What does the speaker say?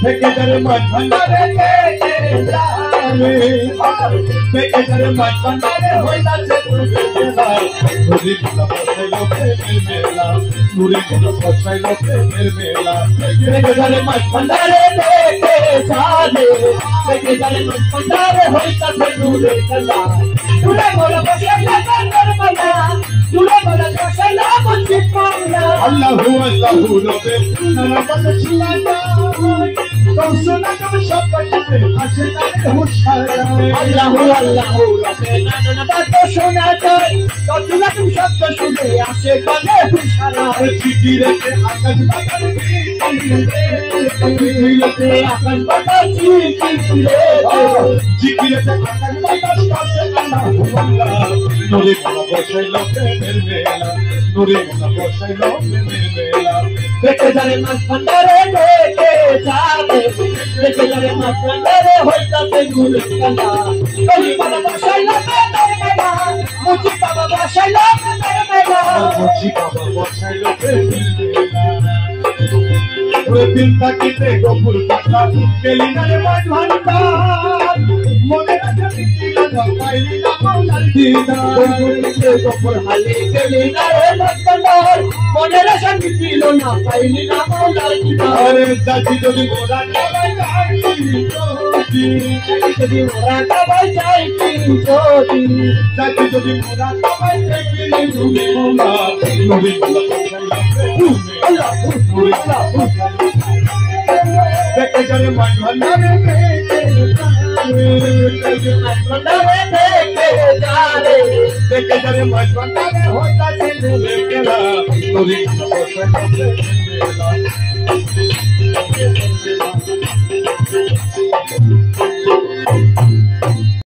থেকে যারে মাছ ভান্ডারে থেকে যারে মাছ ভান্ডারে হইতাছে নুরি গুলা বসাইলো প্রেমের মেলা নুরি গুলা বসাইলো প্রেমের মেলা থেকে যারে মাছ ভান্ডারে দেখে সাজে থেকে যারে মাছ ভান্ডারে হইতাছে নুরি খেলা তুলে গোলা বসাইলো প্রেমের মেলা তুলে গোলা বসাইলো মঞ্জিত মাওলা আল্লাহু আল্লাহু রবে নানা বলে ছিলানা কৌশলা কম সব বলে আসে না হুশারা আল্লাহু আল্লাহু রবে নানা বাত শোনা যায় কৌশলা কম শব্দ শুনে আসে কানে হুশারা জিকিরেতে আকাশ বাতাস জিকিরেতে আকাশ বাতাস জিকিরেতে আকাশ বাতাস কাছে আল্লাহু আল্লাহ নুরি গুলা বসাইলো প্রেমের মেলা নুরি গুলা বসাইলো প্রেমের মেলা দেখে যারে মাছ ভান্ডারে দেখে যাবে দেখে যারে মাছ ভান্ডারে হইতাছে নুরি খেলা নুরি গুলা বসাইলো প্রেমের মেলা মুচি বাবা বসাইলো প্রেমের মেলা মুচি বাবা বসাইলো প্রেমের মেলা দিন থাকিতে গপুর কথা গেলি না রে মাছ ভান্ডার মনে রাখা মিটিলা না পাইলি না মাওলার দিদার গপুর হালে গেলি না রে মাছ ভান্ডার মনে রাখা মিটিলো না পাইলি না মাওলার দিদার দাদি যদি মোরা কাবাই যাইতি যদি মোরা কাবাই যাইতি দাদি যদি মোরা কাবাই যাইতি নুরি মোরা নুরি আল্লাহ দেখে যারে মাছ ভান্ডারে দেখে যারে মাছ ভান্ডারে হইতাছে নুরি খেলা নুরি বসাইলো প্রেমের মেলা